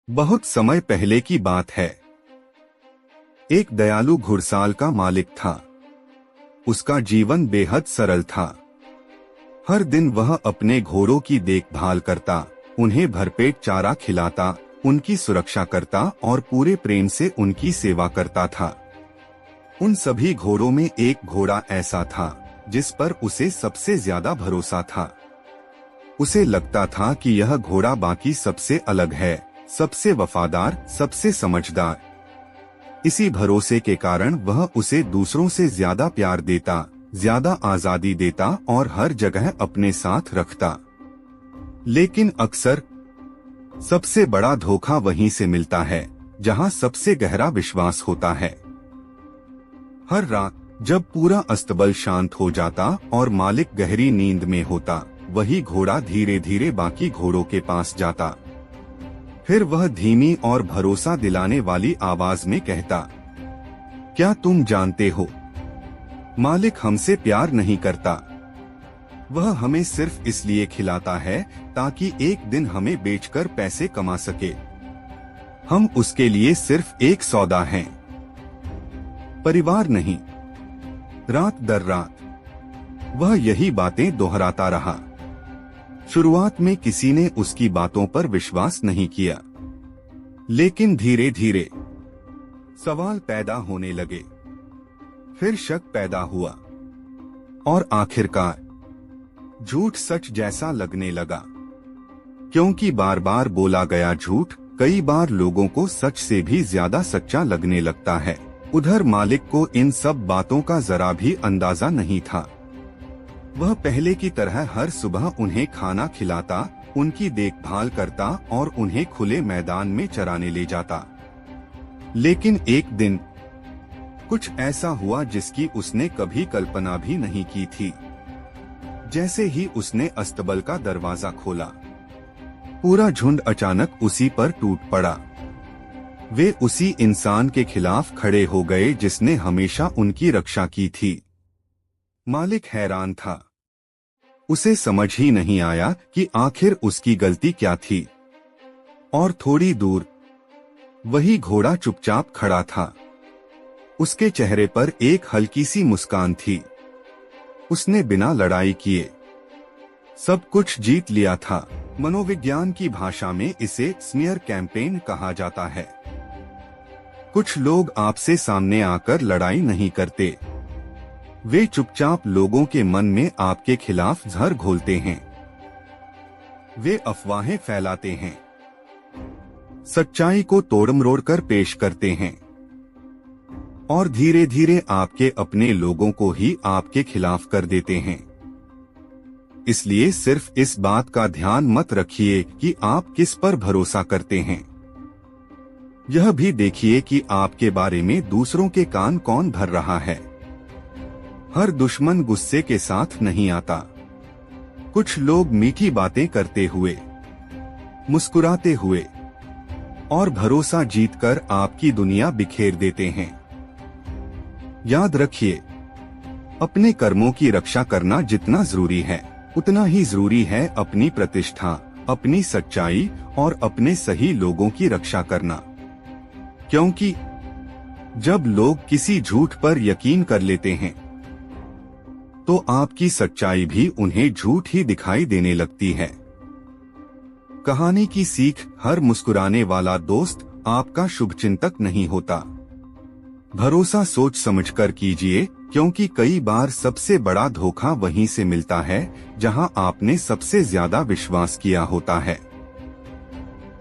बहुत समय पहले की बात है। एक दयालु घुड़साल का मालिक था। उसका जीवन बेहद सरल था। हर दिन वह अपने घोड़ों की देखभाल करता, उन्हें भरपेट चारा खिलाता, उनकी सुरक्षा करता और पूरे प्रेम से उनकी सेवा करता था। उन सभी घोड़ों में एक घोड़ा ऐसा था जिस पर उसे सबसे ज्यादा भरोसा था। उसे लगता था कि यह घोड़ा बाकी सबसे अलग है, सबसे वफादार, सबसे समझदार। इसी भरोसे के कारण वह उसे दूसरों से ज्यादा प्यार देता, ज्यादा आजादी देता और हर जगह अपने साथ रखता। लेकिन अक्सर सबसे बड़ा धोखा वहीं से मिलता है जहां सबसे गहरा विश्वास होता है। हर रात जब पूरा अस्तबल शांत हो जाता और मालिक गहरी नींद में होता, वही घोड़ा धीरे धीरे बाकी घोड़ों के पास जाता। फिर वह धीमी और भरोसा दिलाने वाली आवाज में कहता, क्या तुम जानते हो, मालिक हमसे प्यार नहीं करता। वह हमें सिर्फ इसलिए खिलाता है ताकि एक दिन हमें बेचकर पैसे कमा सके। हम उसके लिए सिर्फ एक सौदा हैं, परिवार नहीं। रात दर रात वह यही बातें दोहराता रहा। शुरुआत में किसी ने उसकी बातों पर विश्वास नहीं किया, लेकिन धीरे धीरे सवाल पैदा होने लगे। फिर शक पैदा हुआ और आखिरकार झूठ सच जैसा लगने लगा, क्योंकि बार बार बोला गया झूठ कई बार लोगों को सच से भी ज्यादा सच्चा लगने लगता है। उधर मालिक को इन सब बातों का जरा भी अंदाजा नहीं था। वह पहले की तरह हर सुबह उन्हें खाना खिलाता, उनकी देखभाल करता और उन्हें खुले मैदान में चराने ले जाता। लेकिन एक दिन कुछ ऐसा हुआ जिसकी उसने कभी कल्पना भी नहीं की थी। जैसे ही उसने अस्तबल का दरवाजा खोला, पूरा झुंड अचानक उसी पर टूट पड़ा। वे उसी इंसान के खिलाफ खड़े हो गए जिसने हमेशा उनकी रक्षा की थी। मालिक हैरान था। उसे समझ ही नहीं आया कि आखिर उसकी गलती क्या थी। और थोड़ी दूर वही घोड़ा चुपचाप खड़ा था। उसके चेहरे पर एक हल्की सी मुस्कान थी। उसने बिना लड़ाई किए सब कुछ जीत लिया था। मनोविज्ञान की भाषा में इसे स्मीयर कैंपेन कहा जाता है। कुछ लोग आपसे सामने आकर लड़ाई नहीं करते, वे चुपचाप लोगों के मन में आपके खिलाफ जहर घोलते हैं। वे अफवाहें फैलाते हैं, सच्चाई को तोड़मरोड़ कर पेश करते हैं और धीरे धीरे आपके अपने लोगों को ही आपके खिलाफ कर देते हैं। इसलिए सिर्फ इस बात का ध्यान मत रखिए कि आप किस पर भरोसा करते हैं, यह भी देखिए कि आपके बारे में दूसरों के कान कौन भर रहा है। हर दुश्मन गुस्से के साथ नहीं आता। कुछ लोग मीठी बातें करते हुए, मुस्कुराते हुए और भरोसा जीतकर आपकी दुनिया बिखेर देते हैं। याद रखिए, अपने कर्मों की रक्षा करना जितना जरूरी है, उतना ही जरूरी है अपनी प्रतिष्ठा, अपनी सच्चाई और अपने सही लोगों की रक्षा करना। क्योंकि जब लोग किसी झूठ पर यकीन कर लेते हैं, तो आपकी सच्चाई भी उन्हें झूठ ही दिखाई देने लगती है। कहानी की सीख, हर मुस्कुराने वाला दोस्त आपका शुभचिंतक नहीं होता। भरोसा सोच समझकर कीजिए, क्योंकि कई बार सबसे बड़ा धोखा वहीं से मिलता है जहां आपने सबसे ज्यादा विश्वास किया होता है।